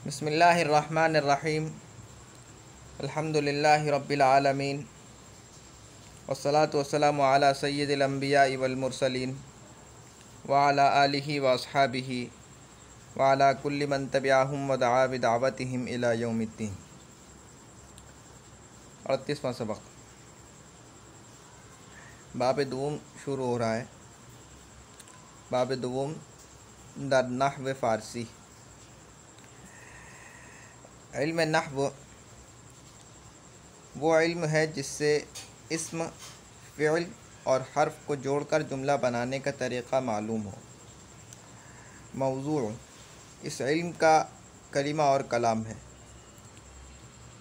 बिस्मिल्लाहिर्रहमानिर्रहीम अल्हम्दुलिल्लाहि रब्बिल आलमीन वस्सलातु वस्सलामु अला सय्यिदिल अंबियाइ वल मुरसलीन व अला आलिहि व अस्हाबिहि व अला कुल्लि मन तबिअहुम व दआ बिदअवतिहिम इला यौमिद्दीन। 38वां सबक बाब दुवम शुरू हो रहा है। बाब दुवम दर नहव फ़ारसी। इल्म नहव वो इल्म है जिससे इस्म, फ़िअल और हर्फ को जोड़कर जुमला बनाने का तरीक़ा मालूम हो। मौज़ू इस इल्म का कलिमा और कलाम है।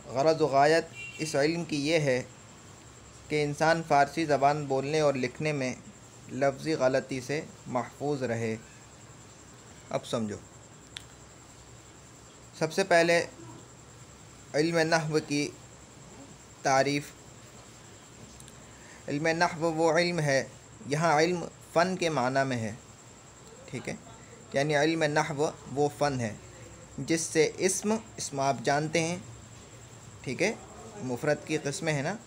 ग़रज़ व गायत इस इल्म की ये है कि इंसान फ़ारसी ज़बान बोलने और लिखने में लफ्ज़ी गलती से महफूज रहे। अब समझो, सबसे पहले इल्म नहव की तारीफ़। इल्म नहव वो इल्म है, यहाँ इल्म फ़न के माना में है, ठीक है। यानी इल्म नहव वो फ़न है जिससे इस्म आप जानते हैं, ठीक है। मुफ़रद की क़िस्में हैं ना,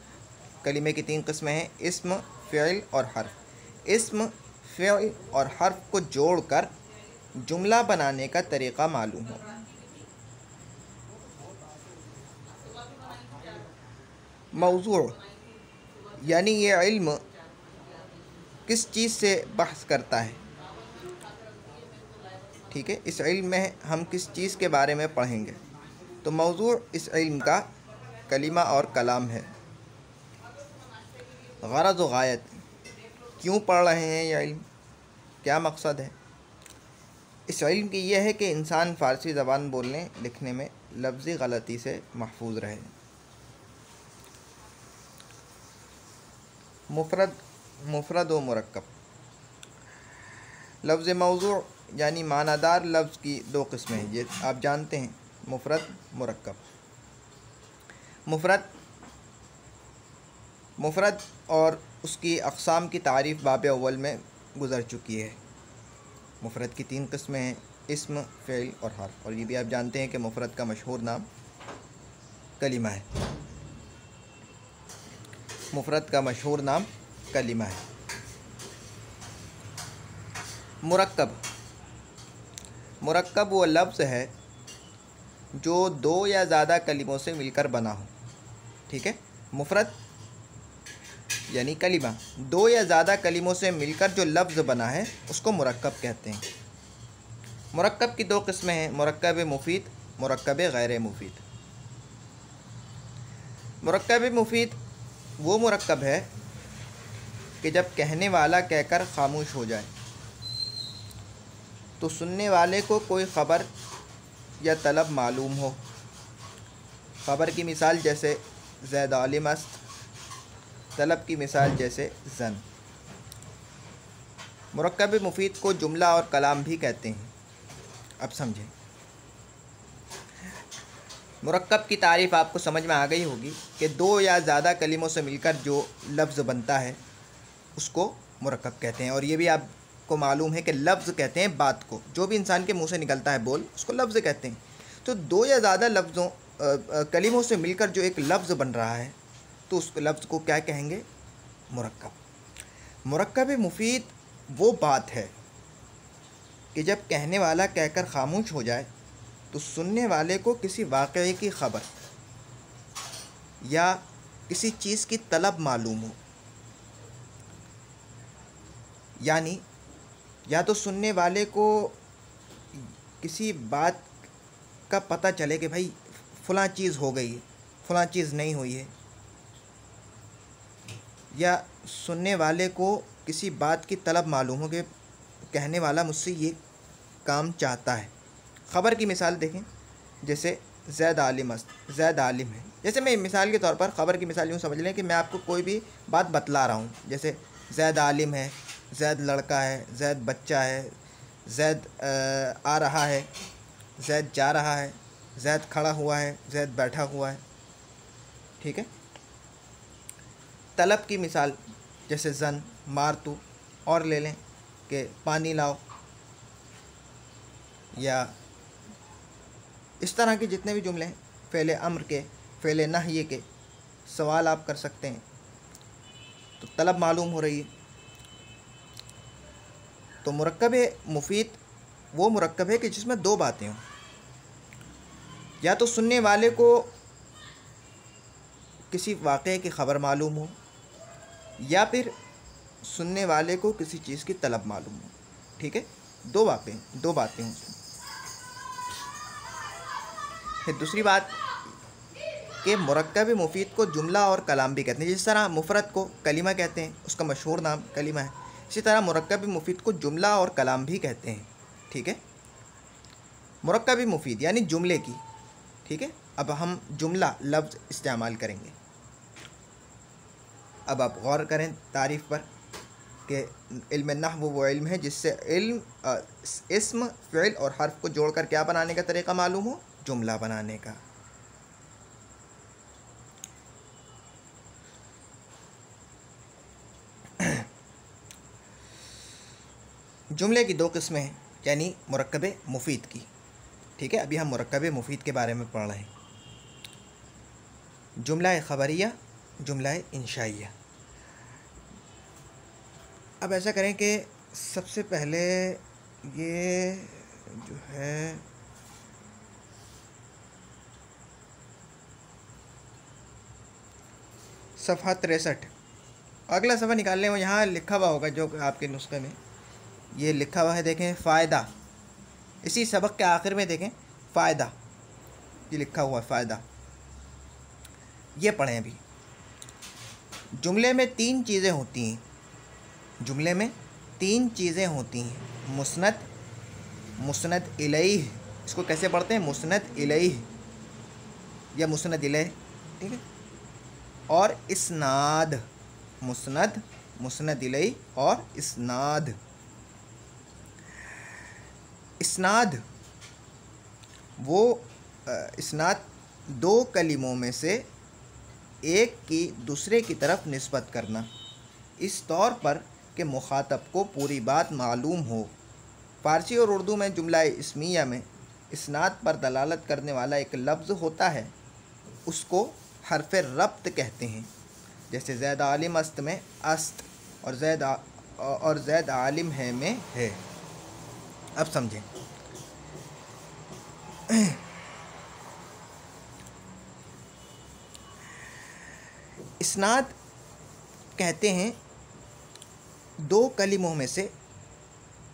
कलिमे की 3 क़िस्में हैं, इस्म, फ़िअल और हर्फ। इस्म, फ़िअल और हर्फ को जोड़कर जुमला बनाने का तरीक़ा मालूम हो। मौज़ू यानी ये इल्म किस चीज़ से बहस करता है, ठीक है। इस इल्म में हम किस चीज़ के बारे में पढ़ेंगे। तो मौज़ू इस इल्म का कलिमा और कलाम है। ग़रज़ व गायत, क्यों पढ़ रहे हैं यह इल्म, क्या मकसद है। इस इल्म की यह है कि इंसान फ़ारसी ज़बान बोलने लिखने में लफ्ज़ी गलती से महफूज रहे। मुफ़रद व मुरक्कब। लफ्ज़ मौज़ू यानी मानादार लफ्ज़ की 2 क़िस्में हैं, ये आप जानते हैं, मुफ़रद, मुरक्कब। मुफ़रद और उसकी अक़साम की तारीफ़ बाब अव्वल में गुज़र चुकी है। मुफ़रद की 3 क़िस्में हैं, इस्म, फ़िअल और हर्फ। और ये भी आप जानते हैं कि मुफ़रद का मशहूर नाम कलिमा है। मुफ़रद का मशहूर नाम कलिमा है। मुरक्कब वो लफ्ज़ है जो 2 या ज़्यादा कलिमों से मिलकर बना हो, ठीक है। मुफ़रद यानी कलिमा 2 या ज़्यादा कलिमों से मिलकर जो लफ्ज़ बना है उसको मुरक्कब कहते हैं। मुरक्कब की 2 क़िस्में हैं, मुरक्कब मुफ़ीद, मुरक्कब गैर मुफ़ीद। मुरक्कब मुफ़ीद वो मुरक्कब है कि जब कहने वाला कहकर ख़ामोश हो जाए तो सुनने वाले को कोई ख़बर या तलब मालूम हो। ख़बर की मिसाल जैसे ज़ैद आलिम अस्त, तलब की मिसाल जैसे ज़न। मुरक्कब मुफ़ीद को जुमला और कलाम भी कहते हैं। अब समझें, मुरक्कब की तारीफ़ आपको समझ में आ गई होगी कि 2 या ज़्यादा कलिमों से मिलकर जो लफ्ज़ बनता है उसको मुरक्कब कहते हैं। और ये भी आपको मालूम है कि लफ्ज़ कहते हैं बात को, जो भी इंसान के मुंह से निकलता है बोल, उसको लफ्ज़ कहते हैं। तो 2 या ज़्यादा लफ्ज़ों कलिमों से मिलकर जो एक लफ्ज़ बन रहा है तो उस लफ्ज़ को क्या कहेंगे, मुरक्कब। मुरक्कब मुफ़ीद वो बात है कि जब कहने वाला कहकर ख़ामोश हो जाए तो सुनने वाले को किसी वाक़ये की ख़बर या किसी चीज़ की तलब मालूम हो। यानी या तो सुनने वाले को किसी बात का पता चले कि भाई फ़लाँ चीज़ हो गई है, फ़लाँ चीज़ नहीं हुई है, या सुनने वाले को किसी बात की तलब मालूम हो कि कहने वाला मुझसे ये काम चाहता है। ख़बर की मिसाल देखें, जैसे ज़ैद आलिम अस्त, ज़ैद आलिम है। जैसे मैं मिसाल के तौर पर ख़बर की मिसाल यूँ समझ लें कि मैं आपको कोई भी बात बतला रहा हूँ, जैसे ज़ैद आलिम है, ज़ैद लड़का है, ज़ैद बच्चा है, ज़ैद आ रहा है, ज़ैद जा रहा है, ज़ैद खड़ा हुआ है, ज़ैद बैठा हुआ है, ठीक है। तलब की मिसाल जैसे ज़न, मार तू, और ले लें कि पानी लाओ, या इस तरह के जितने भी जुमले हैं, फ़ेल अम्र के, फ़ेल नह्य के, सवाल आप कर सकते हैं। तो तलब मालूम हो रही है। तो मुरक्कब मुफीद वो मुरक्कब है कि जिसमें दो बातें हों, या तो सुनने वाले को किसी वाक़े की ख़बर मालूम हो, या फिर सुनने वाले को किसी चीज़ की तलब मालूम हो। ठीक है, दो बातें हों उसमें। फिर दूसरी बात कि मुरक्कब मुफीद को जुमला और कलाम भी कहते हैं। जिस तरह मुफरद को कलिमा कहते हैं, उसका मशहूर नाम कलिमा है, इसी तरह मुरक्कब मुफीद को जुमला और कलाम भी कहते हैं। ठीक है, मुरक्कब मुफीद यानी जुमले की। ठीक है, अब हम जुमला लफ्ज़ इस्तेमाल करेंगे। अब आप गौर करें तारीफ़ पर कि इल्म नहव वो इल्म है जिससे इस्म, फ़िल और हर्फ को जोड़कर क्या बनाने का तरीक़ा मालूम हो, जुमला बनाने का। जुमले की दो किस्में हैं, यानी मुरक्कब मुफीद की। ठीक है, अभी हम मुरक्कब मुफीद के बारे में पढ़ रहे हैं। जुमला ख़बरिया, जुमला इंशाइया। अब ऐसा करें कि सबसे पहले ये जो है सफ़हा 63, अगला सफ़ा निकाल लें। वो यहाँ लिखा हुआ होगा जो आपके नुस्खे में ये लिखा हुआ है, देखें फ़ायदा। इसी सबक के आखिर में देखें फ़ायदा, ये लिखा हुआ है फ़ायदा। ये पढ़ें अभी। जुमले में तीन चीज़ें होती हैं, जुमले में तीन चीज़ें होती हैं। मुस्नद, मुस्नद इलैह, इसको कैसे पढ़ते हैं, मुस्नद इलैह या मुस्नद इलैह। ठीक है, और इस्नाद, मुस्नद, मुस्नद इलैह और इस्नाद। इस्नाद वो इस्नाद दो कलिमों में से एक की दूसरे की तरफ निस्बत करना, इस तौर पर कि मुखातब को पूरी बात मालूम हो। फ़ारसी और उर्दू में जुमला इस्मिया में इस्नाद पर दलालत करने वाला एक लफ्ज़ होता है, उसको हर्फ रब्त कहते हैं। जैसे ज़ैद आलिम अस्त में अस्त और ज़ैद आलिम है में है। अब समझें, इस्नाद कहते हैं दो कलिमों में से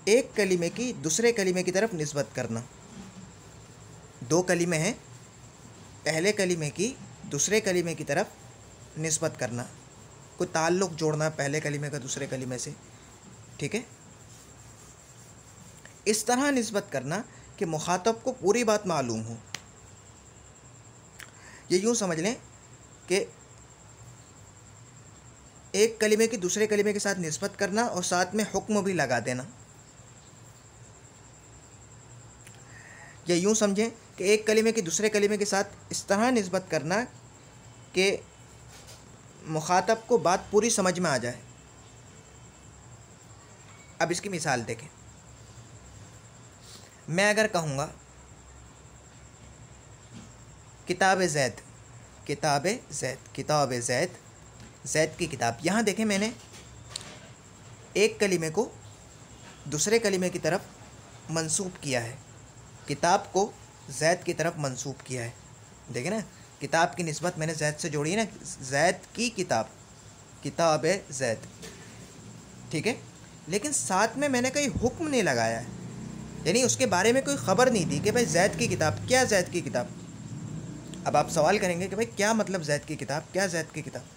एक कलिमे की दूसरे कलिमे की तरफ निस्बत करना। दो कलिमे हैं, पहले कलिमे की दूसरे कलिमे की तरफ निस्बत करना, कोई ताल्लुक़ जोड़ना पहले कलिमे का दूसरे कलिमे से। ठीक है, इस तरह निस्बत करना कि मुखातब को पूरी बात मालूम हो। ये यूँ समझ लें कि एक कलिमे की दूसरे कलिमे के साथ निस्बत करना और साथ में हुक्म भी लगा देना। या यूँ समझें कि एक कलिमे की दूसरे कलिमे के साथ इस तरह निस्बत करना कि मुखातब को बात पूरी समझ में आ जाए। अब इसकी मिसाल देखें। मैं अगर कहूँगा किताब ज़ैद, किताब ज़ैद, किताब ज़ैद, ज़ैद की किताब। यहाँ देखें मैंने एक कलिमे को दूसरे कलिमे की तरफ मंसूब किया है, किताब को ज़ैद की तरफ मंसूब किया है। देखें ना, किताब की निस्बत मैंने ज़ैद से जोड़ी है ना, ज़ैद की किताब, किताब ज़ैद। ठीक है, लेकिन साथ में मैंने कोई हुक्म नहीं लगाया है, यानी उसके बारे में कोई ख़बर नहीं दी कि भाई ज़ैद की किताब, क्या ज़ैद की किताब। अब आप सवाल करेंगे कि भाई क्या मतलब ज़ैद की किताब, क्या ज़ैद की किताब।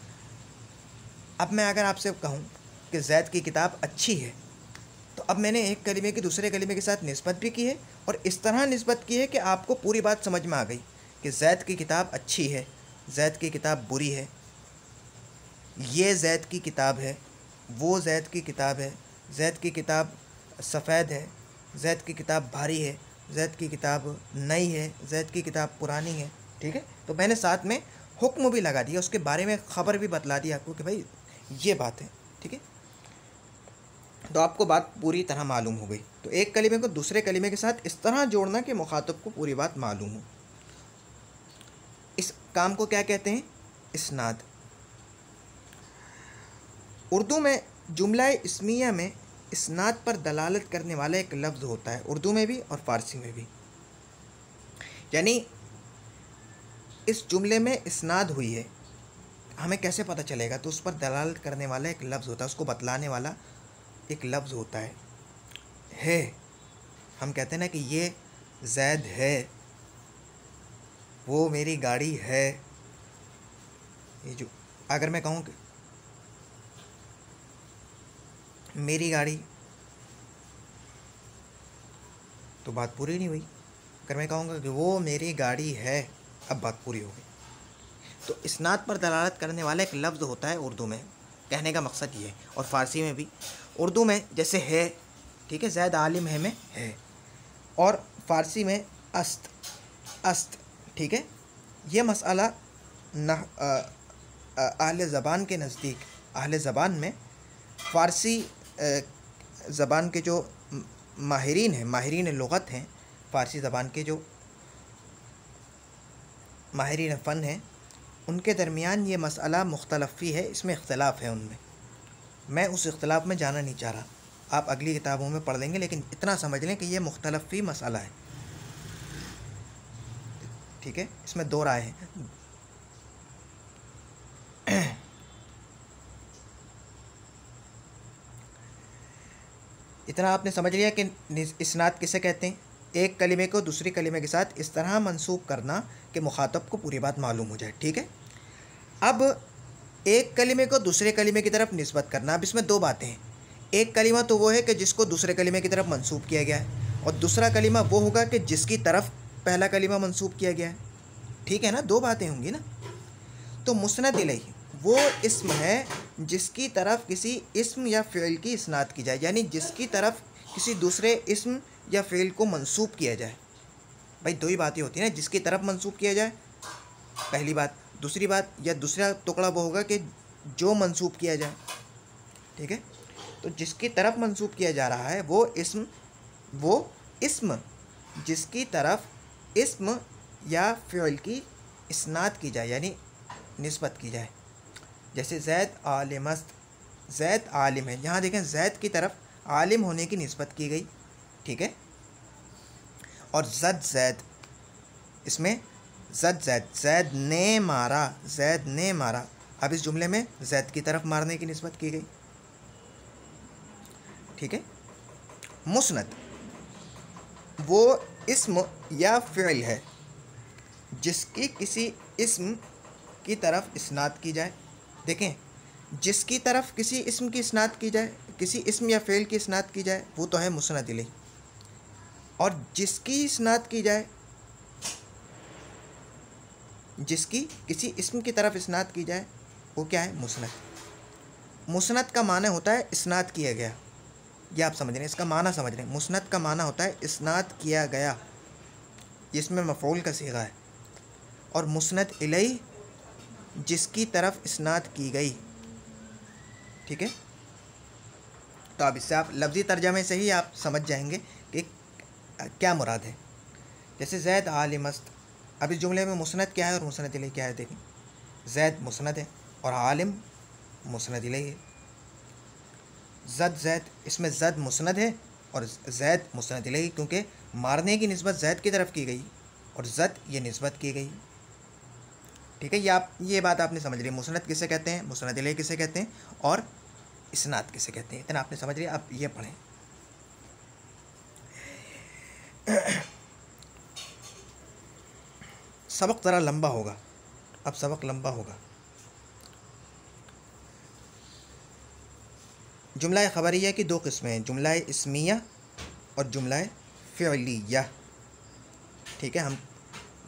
अब मैं अगर आपसे कहूँ कि ज़ैद की किताब अच्छी है, तो अब मैंने एक कलिमे की दूसरे कलिमे के साथ निस्बत भी की है और इस तरह निस्बत की है कि आपको पूरी बात समझ में आ गई कि ज़ैद की किताब अच्छी है, ज़ैद की किताब बुरी है, ये ज़ैद की किताब है, वो ज़ैद की किताब है, ज़ैद की किताब सफ़ेद है, ज़ैद की किताब भारी है, ज़ैद की किताब नई है, ज़ैद की किताब पुरानी है। ठीक है, तो मैंने साथ में हुक्म भी लगा दिया, उसके बारे में ख़बर भी बतला दी आपको कि भाई ये बात है। ठीक है, तो आपको बात पूरी तरह मालूम हो गई। तो एक कलिमे को दूसरे कलिमे के साथ इस तरह जोड़ना कि मुखातब को पूरी बात मालूम हो। इस काम को क्या कहते हैं? इस्नाद। उर्दू में जुमला इस्मिया में इस्नाद पर दलालत करने वाला एक लफ्ज़ होता है, उर्दू में भी और फ़ारसी में भी। यानी इस जुमले में इस्नाद हुई है, हमें कैसे पता चलेगा? तो उस पर दलालत करने वाला एक लफ्ज़ होता है, उसको बतलाने वाला एक लफ्ज़ होता है। हम कहते हैं ना कि ये ज़ैद है, वो मेरी गाड़ी है। ये जो अगर मैं कहूँ कि मेरी गाड़ी, तो बात पूरी नहीं हुई। अगर मैं कहूँगा कि वो मेरी गाड़ी है, अब बात पूरी हो गई। तो इस्नाद पर दलालत करने वाला एक लफ्ज़ होता है उर्दू में, कहने का मकसद ये है। और फ़ारसी में भी, उर्दू में जैसे है, ठीक है, ज़ैद आलिम है में है, और फ़ारसी में अस्त, ठीक है। ये मसला न अहले ज़बान के नज़दीक, अहले ज़बान में फ़ारसी ज़बान के जो माहिरीन हैं, माहिरीन लुग़त हैं, फ़ारसी ज़बान के जो माहिरीन फ़न हैं, उनके दरमियान ये मसला मुख्तलफ़ी है, इसमें इख्तलाफ है उनमें। मैं उस इख्तलाफ में जाना नहीं चाह रहा, आप अगली किताबों में पढ़ लेंगे, लेकिन इतना समझ लें कि ये मुख्तलफ़ी मसला है, ठीक है। इसमें दो राय हैं। इतना आपने समझ लिया कि इस्नाद किसे कहते हैं? एक कलिमे को दूसरी कलिमे के साथ इस तरह मंसूब करना कि मुखातब को पूरी बात मालूम हो जाए, ठीक है। अब एक कलिमे को दूसरे कलिमे की तरफ निस्बत करना, अब इसमें दो बातें हैं। एक कलिमा तो वो है कि जिसको दूसरे कलिमे की तरफ मंसूब किया गया है, और दूसरा कलिमा वो होगा कि जिसकी तरफ पहला कलिमा मंसूब किया गया है, ठीक है ना, दो बातें होंगी ना। तो मुस्नद इलैहि वो इस्म है जिसकी तरफ किसी इस्म या फ़िल की इस्नाद की जाए, यानी जिसकी तरफ किसी दूसरे इस्म या फ़िल को मंसूब किया जाए। भाई दो ही बातें होती हैं ना, जिसकी तरफ मंसूब किया जाए, पहली बात। दूसरी बात, या दूसरा टुकड़ा वो होगा कि जो मंसूब किया जाए, ठीक है। तो जिसकी तरफ मंसूब किया जा रहा है वो इस्म जिसकी तरफ इस्म या फ़िल की इस्नाद की जाए, यानी निस्बत की जाए। जैसे ज़ैद आलिम अस्त, ज़ैद आलिम है, यहाँ देखें ज़ैद की तरफ आलिम होने की निस्बत की गई, ठीक है। और ज़ैद, इसमें ज़ैद ने मारा, ज़ैद ने मारा। अब इस जुमले में ज़ैद की तरफ मारने की निस्बत की गई, ठीक है। मुस्नद वो इस्म या फ़िल है जिसकी किसी इस्म की तरफ इस्नाद की जाए। देखें, जिसकी तरफ किसी इस्म की इस्नाद की जाए, किसी इस्म या फ़िल की इस्नाद की जाए, वो तो है मुस्नद इलैहि। और जिसकी इस्नाद की जाए, जिसकी किसी इस्म की तरफ इस्नाद की जाए, वो क्या है? मुस्नद। मुस्नद का माना होता है इस्नाद किया गया, ये आप समझ रहे हैं, इसका माना समझ रहे हैं। मुस्नद का माना होता है इस्नाद किया गया, इसमें मफ़ऊल का सीगा है। और मुस्नद इलैहि जिसकी तरफ इस्नाद की गई, ठीक है। तो अब इससे आप लफ्ज़ी तर्जमे से ही आप समझ जाएंगे कि क्या मुराद है। जैसे ज़ैद आलिम अस्त, अब इस जुमले में मुस्नद क्या है और मुस्नद इलैहि क्या है? देखें, ज़ैद मुस्नद है और आलिम मुस्नद इलैहि है। ज़ैद, इसमें ज़द मुस्नद है और ज़ैद मुस्नद इलैहि, क्योंकि मारने की निस्बत ज़ैद की तरफ की गई और ज़द ये निस्बत की गई, ठीक है। ये बात आपने समझ ली, मुस्नद किसे कहते हैं, मुस्नद इलैहि किसे कहते हैं, और इस्नाद किसे कहते हैं। इतना आपने समझ लिया। अब ये पढ़ें, सबक ज़रा लंबा होगा, अब सबक लंबा होगा। जुमला ख़बरिया की दो किस्में हैं, जुमला इस्मिया और जुमला फ़िअलिया, ठीक है। हम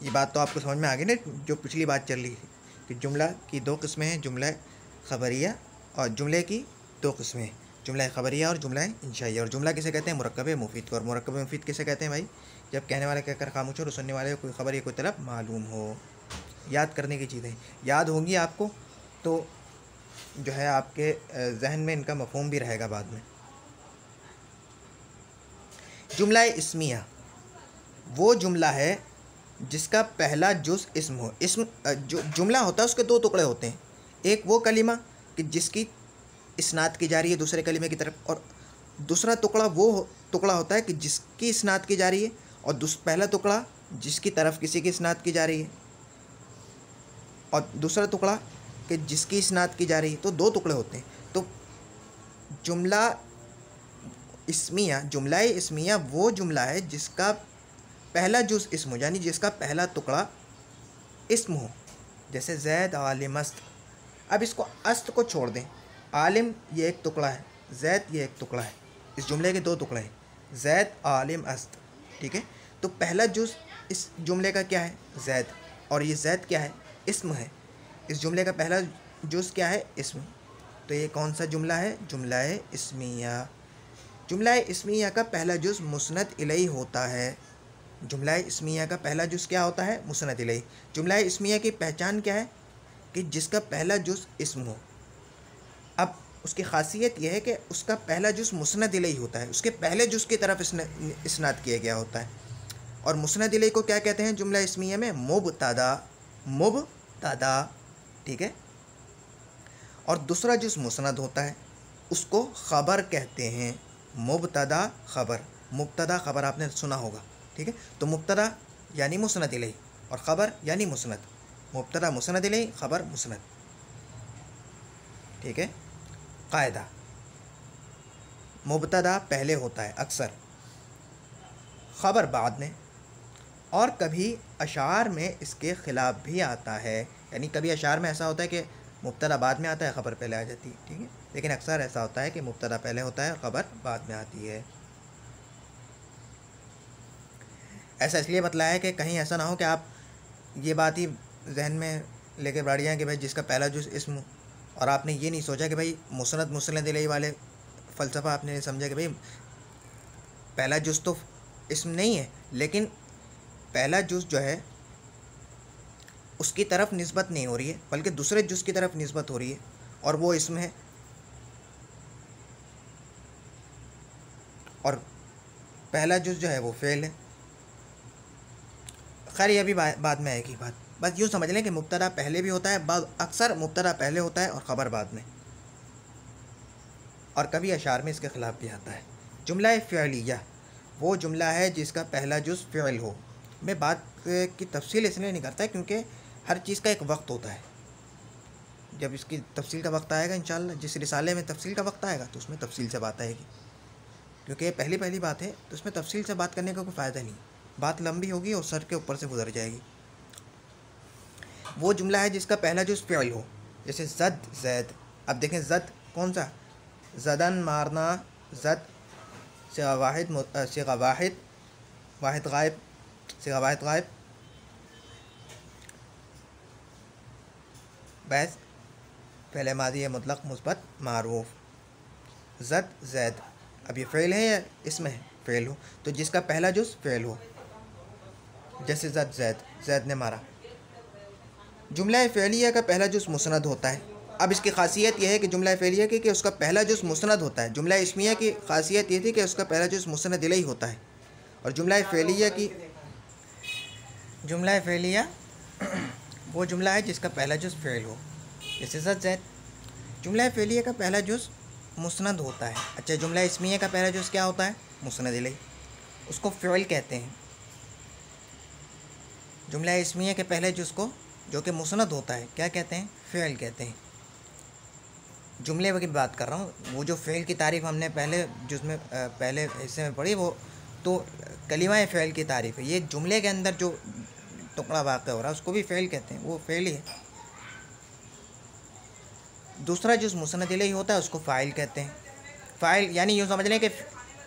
ये बात तो आपको समझ में आ गई ना, जो पिछली बात चल रही थी कि जुमला की दो किस्में हैं, जुमला ख़बरिया, और जुमले की दो किस्में हैं, जुमला ख़बरिया और जुमला इंशाइया। और जुमला किसे कहते हैं? मुरक्कब मुफीद को। और मुरक्कब मुफीद किसे कहते हैं भाई? जब कहने वाला कहकर खामोश हो और सुनने वाले को कोई ख़बर या कोई तलब मालूम हो। याद करने की चीज़ें याद होंगी आपको, तो जो है आपके जहन में इनका मफ़हूम भी रहेगा बाद में। जुमला इस्मिया वो जुमला है जिसका पहला जुज़ इस्म हो। इस्म जो जुमला होता है उसके दो टुकड़े होते हैं। एक वो कलिमा कि जिसकी इस्नाद की जा रही है दूसरे कलिमे की तरफ, और दूसरा टुकड़ा वो टुकड़ा होता है कि जिसकी इस्नाद की जा रही है, और पहला टुकड़ा जिसकी तरफ किसी की इस्नाद की जा रही है, और दूसरा टुकड़ा कि जिसकी इस्नाद की जा रही है। तो दो टुकड़े होते हैं। तो जुमला इस्मिया वो जुमला है जिसका पहला जुज़ इस्म हो, यानी जिसका पहला टुकड़ा इस्म हो। जैसे ज़ैद आलिम अस्त। अब इसको अस्त को छोड़ दें, आलिम ये एक टुकड़ा है, ज़ैद ये एक टुकड़ा है। इस जुमले के दो टुकड़े हैं, ज़ैद आलिम अस्त। ठीक है, तो पहला जुज़ इस जुमले का क्या है? ज़ैद। और ये ज़ैद क्या है? इस्म है। इस जुमले का पहला जुज़ क्या है? इस्म। तो ये कौन सा जुमला है? जुमला इस्मिया। जुमला इस्मिया का पहला जुज़ मुस्नद इलैहि होता है। जुमला इस्मिया का पहला जुज़ क्या होता है? मुस्नद इलैहि। जुमला इस्मिया की पहचान क्या है? कि जिसका पहला जुज़ इस्म हो। अब उसकी खासियत यह है कि उसका पहला जुज़ मुस्नद इलैहि होता है, उसके पहले जुज़ की तरफ इस्नाद किया गया होता है। और मुस्नद इलैहि को क्या कहते हैं जुमला इस्मिया में? मुब्तदा। मुब्तदा, ठीक है। और दूसरा जुज़ मुस्नद होता है उसको ख़बर कहते हैं। मुब्तदा ख़बर। मुब्तदा ख़बर आपने सुना होगा, ठीक है। तो मुब्तदा यानी मुस्नद इलैहि और ख़बर यानी मुस्नद। मुब्तदा मुस्नद इलैहि, ख़बर मुस्नद, ठीक है। कायदा, मुब्तदा पहले होता है अक्सर, ख़बर बाद में, और कभी अशार में इसके ख़िलाफ़ भी आता है। यानी कभी अशार में ऐसा होता है कि मुब्तदा बाद में आता है, ख़बर पहले आ जाती है, ठीक है। लेकिन अक्सर ऐसा होता है कि मुब्तदा पहले होता है और ख़बर बाद में आती है। ऐसा इसलिए बतलाया है कि कहीं ऐसा ना हो कि आप ये बात ही जहन में लेके बैठ जाएँ कि भाई जिसका पहला जुज़ इस्म, और आपने ये नहीं सोचा कि भाई मुस्नद इलैहि वाले फ़लसफ़ा आपने नहीं समझा कि भाई पहला जुज़ तो इस्म नहीं है, लेकिन पहला जुज़ जो है उसकी तरफ निस्बत नहीं हो रही है, बल्कि दूसरे जुज़ की तरफ निस्बत हो रही है, और वो इस्म है। और पहला जुज़ जो है वो फ़ेल है। खैर ये भी बाद में आएगी बात। बस यूँ समझ लें कि मुब्तदा पहले भी होता है, अक्सर मुब्तदा पहले होता है और ख़बर बाद में, और कभी अशार में इसके ख़िलाफ़ भी आता है। जुमला फ़िअलिया वो जुमला है जिसका पहला जुज़ फ़िअल हो। मैं बात की तफसील इसलिए नहीं करता क्योंकि हर चीज़ का एक वक्त होता है। जब इसकी तफसील का वक्त आएगा इंशाअल्लाह, जिस रिसाले में तफसील का वक्त आएगा तो उसमें तफसील से बात आएगी, क्योंकि ये पहली बात है तो उसमें तफसील से बात करने का कोई फ़ायदा नहीं। बात लंबी होगी और सर के ऊपर से गुजर जाएगी। वो जुमला है जिसका पहला जुज़ फ़िअल हो, जैसे ज़द ज़ैद। अब देखें ज़द कौन सा? ज़दन मारना, ज़द सिगा वाहिद वाहिद गायब, सिगा वाहिद गायब, बस पहले मादी है मुतलक मुस्बत मारूफ। ज़द ज़ैद, अब ये फ़ेल है या इसमें है? फ़ेल हो, तो जिसका पहला जुज़ फ़ेल हो, जैसे ज़द ज़ैद, ज़ैद ने मारा। जुमला फ़ेलिया का पहला जुज़ मुस्नद होता है। अब इसकी खासियत यह है कि जुमला फ़ेलिया की कि उसका पहला जुज़ मुस्नद होता है। जुमला इस्मिया की खासियत ये थी कि उसका पहला जुज़ मुस्नद इलैहि होता है, और जुमला फ़ेलिया वो जुमला है जिसका पहला जुज़ फ़ेल हो, जैसे ज़द ज़ैद। जुमला फ़ेलिया का पहला जुज़ मुस्नद होता है। अच्छा, जुमला इस्मिया का पहला जुज़ क्या होता है? मुस्नद इलैहि, उसको फ़िअल कहते हैं। जुमला इस्मिया के पहले जुज़ को जो कि मुस्नद होता है क्या कहते हैं? फ़िअल कहते हैं। जुमले की बात कर रहा हूँ, वो जो फ़ेल की तारीफ़ हमने पहले जुज़ में पहले हिस्से में पढ़ी, वो तो कलिमा फ़ेल की तारीफ़ है। ये जुमले के अंदर जो टुकड़ा वाक़ हो रहा है उसको भी फ़ेल कहते हैं, वो फ़ेल ही है। दूसरा जुज़ मुस्नद इलैहि होता है उसको फ़ाइल कहते हैं। फ़ाइल यानी यूँ समझ लें कि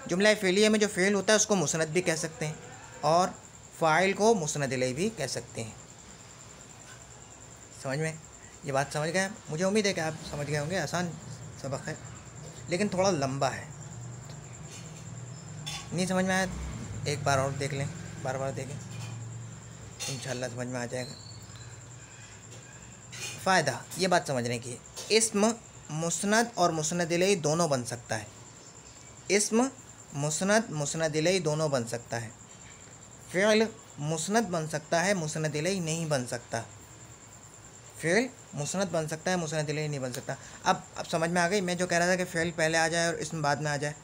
जुमला फ़ेलिया में जो फ़ेल होता है उसको मुस्नद भी कह सकते हैं, और फ़ाइल को मुस्नद इलैहि भी कह सकते हैं। समझ में ये बात समझ गए? मुझे उम्मीद है कि आप समझ गए होंगे। आसान सबक है लेकिन थोड़ा लंबा है। नहीं समझ में आया एक बार और देख लें, बार देखें, इंशाअल्लाह समझ में आ जाएगा। फ़ायदा ये बात समझने की, इस्म मुस्नद और मुस्नद इलैहि दोनों बन सकता है। इस्म मुस्नद इलैहि दोनों बन सकता है। फ़िअल मुस्नद बन सकता है, मुस्नद इलैहि नहीं बन सकता। फ़ेल मुस्नद बन सकता है, मुस्नद इलैहि नहीं बन सकता। अब समझ में आ गई मैं जो कह रहा था कि फ़ेल पहले आ जाए और इसम बाद में आ जाए,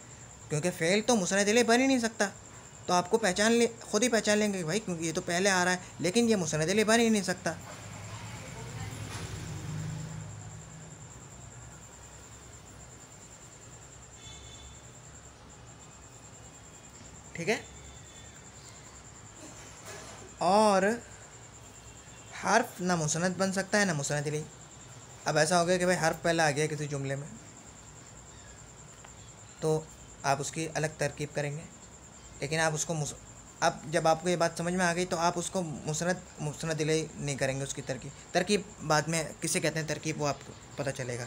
क्योंकि फ़ेल तो मुस्नद इलैहि बन ही नहीं सकता। तो आपको खुद ही पहचान लेंगे भाई, क्योंकि ये तो पहले आ रहा है, लेकिन ये मुस्नद इलैहि बन ही नहीं सकता। ठीक है। और हर्फ ना मुस्नद बन सकता है ना मुस्नद इलैहि। अब ऐसा हो गया कि भाई हर्फ पहले आ गया किसी जुमले में, तो आप उसकी अलग तरकीब करेंगे, लेकिन आप उसको अब जब आपको ये बात समझ में आ गई तो आप उसको मुस्नद इलैहि नहीं करेंगे। उसकी तरकीब बाद में किसे कहते हैं तरकीब, वो आपको पता चलेगा।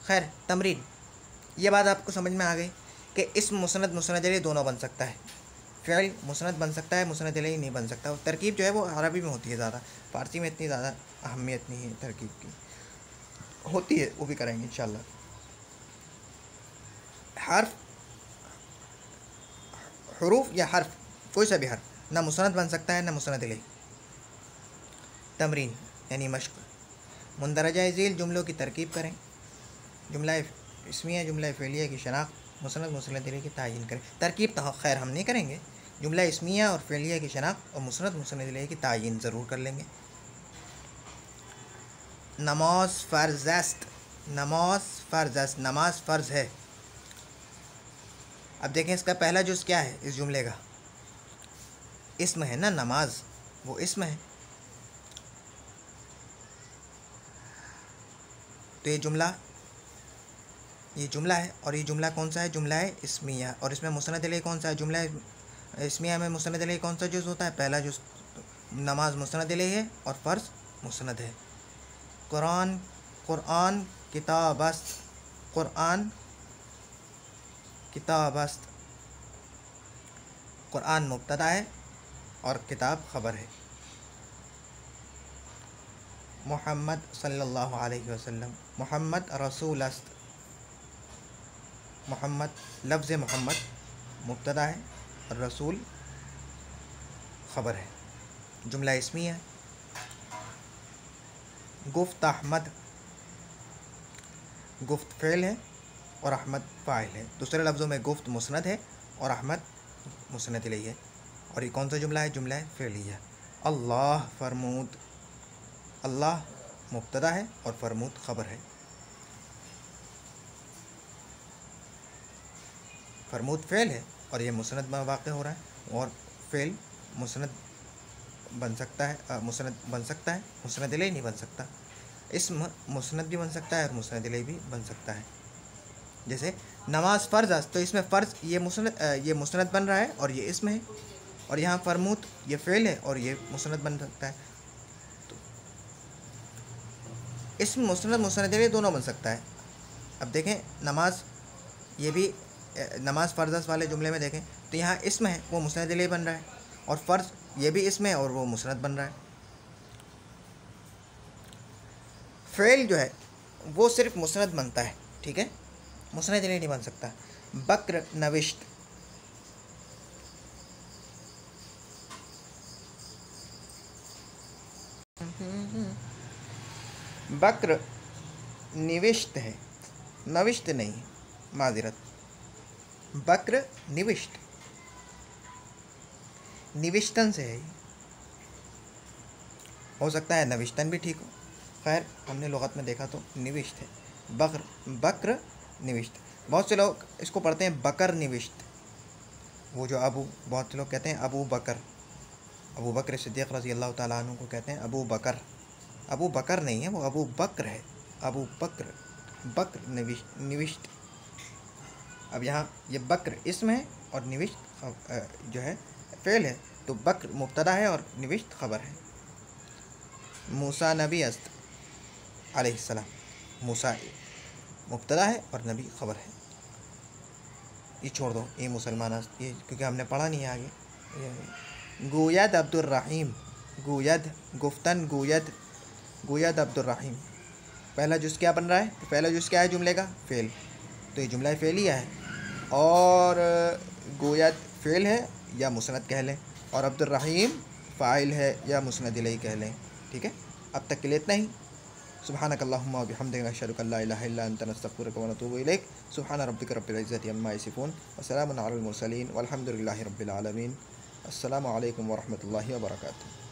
खैर, तमरीन, ये बात आपको समझ में आ गई कि इस मुस्नद इलैहि दोनों बन सकता है। फ़िल मुस्नद बन सकता है, मुस्नद इलैहि नहीं बन सकता। और तरकीब जो है वो अरबी में होती है ज़्यादा, फ़ारसी में इतनी ज़्यादा अहमियत नहीं है तरकीब की, होती है, वो भी करेंगे इंशाल्लाह। हर्फ, हुरूफ या हर्फ, कोई सा भी हर्फ ना मुस्नद बन सकता है ना मुस्नद इलैहि। तमरीन यानी मश्क, मुंदरजा ज़ील जुमलों की तरकीब करें। जुमला इस्मिया, जुमला फ़ेलिया की शनाख्त, मुस्नद इलैहि की तायीन करें। तरकीब तो खैर हम नहीं करेंगे, जुमला इस्मिया और फ़ेलिया की शनाख्त और मुस्नद इलैहि की तायीन ज़रूर कर लेंगे। नमाज फ़र्ज़, नमाज फ़र्ज़ है। अब देखें इसका पहला जुज़ क्या है इस जुमले का, इस्म है ना, नमाज वो इस्म है। तो ये जुमला है, और ये जुमला कौन सा है, जुमला है इस्मिया। और इसमें मुस्नद इलैहि कौन सा है, जुमला इस्मिया में मुस्नद इलैहि कौन सा जुज़ होता है, पहला जुज़। नमाज मुस्नद इलैहि है और फ़र्ज़ मुस्नद है। कुरान किताबस्त, कुरान किताबस्त, कुरान मुब्तदा है और किताब ख़बर है। मुहम्मद सल्लल्लाहु अलैहि वसल्लम, मुहम्मद रसूल अस्त, मुहम्मद लफ्ज़ मुहम्मद मुब्तदा है और रसूल ख़बर है, जुमला इस्मी है। गुफ्त अहमद, गुफ्त फ़ेल है और अहमद फ़ाइल है। दूसरे लफ्ज़ों में गुफ्त मुस्नद है और अहमद मुस्नद इलैहि है। और ये कौन सा जुमला है, जुमला है फ़ेलिया। अल्लाह फरमूद, अल्लाह मुब्तदा है और फरमूद ख़बर है। फरमूद फ़ेल है और ये मुस्नद में वाक़ हो रहा है, और फ़ेल मुस्नद बन सकता है, मुस्नद इलैहि नहीं बन सकता। इस्म मुस्नद भी बन सकता है और मुस्नद इलैहि भी बन सकता है। जैसे नमाज फ़र्ज़, तो इसमें फ़र्ज़ ये मुस्नद बन रहा है और ये इस्म है, और यहाँ फरमूद ये फ़ेल है और ये मुस्नद बन सकता है। तो इस्म मुस्नद इलैहि दोनों बन सकता है। अब देखें नमाज, ये भी नमाज फ़र्ज़ वाले जुमले में देखें तो यहाँ इस्म है, वो मुस्नद इलैहि बन रहा है, और फ़र्ज़ ये भी इस्म है और वो मुस्नद बन रहा है। फ़ेल जो है वो सिर्फ मुस्नद बनता है, ठीक है, मुस्नद इलैहि नहीं बन सकता। बक्र नविश्त, बक्र निविष्ट है, नविश्त नहीं, माज़िरत, बक्र निविष्ट, निविष्टन से है, हो सकता है नविष्टन भी ठीक हो। खैर हमने लुगत में देखा तो निविष्ट है, बक्र निविष्ट। बहुत से लोग इसको पढ़ते हैं बकर निविष्ट, वो जो बहुत से लोग कहते हैं अबू बकर सिद्दीक़ रज़ी अल्लाह ताला अन्हु को कहते हैं अबू बकर नहीं है, वो अबू बकर है, बकर निविष्ट। अब यहाँ ये बकर इसम है और निविष्ट जो है फ़ेल है, तो बकर मुब्तदा है और निविष्ट ख़बर है। मूसा नबी अस्त अलैहिस्सलाम, मूसा मुब्तदा है और नबी ख़बर है। ये छोड़ दो, ये मुसलमान अस्त, ये क्योंकि हमने पढ़ा नहीं है आगे। गुयद अब्दुर्रहीम, गुयद गुफ्तन, गुयद अब्दुर्रहीम, पहला जुज़ क्या बन रहा है, तो पहला जुज़ क्या है जुमले का, फ़ेल, तो ये जुमला फ़ेलिया है। और गुयद फ़ेल है या मुस्नद कह लें, और अब्दुर्रहीम फ़ाइल है या मुस्नद इलैहि कह लें। ठीक है, अब तक के लिए इतना ही। सुब्हानकल्लाहुम्मा व बिहम्दिका नशहदु अन ला इलाहा इल्ला अंता नस्तगफिरुका व नतूबु इलैक। सुब्हान रब्बिका रब्बिल इज़्ज़ति अम्मा यसिफून व सलामुन अलल मुरसलीन वल्हम्दुलिल्लाहि रब्बिल आलमीन। अस्सलामु अलैकुम व रहमतुल्लाहि व बरकातुहू।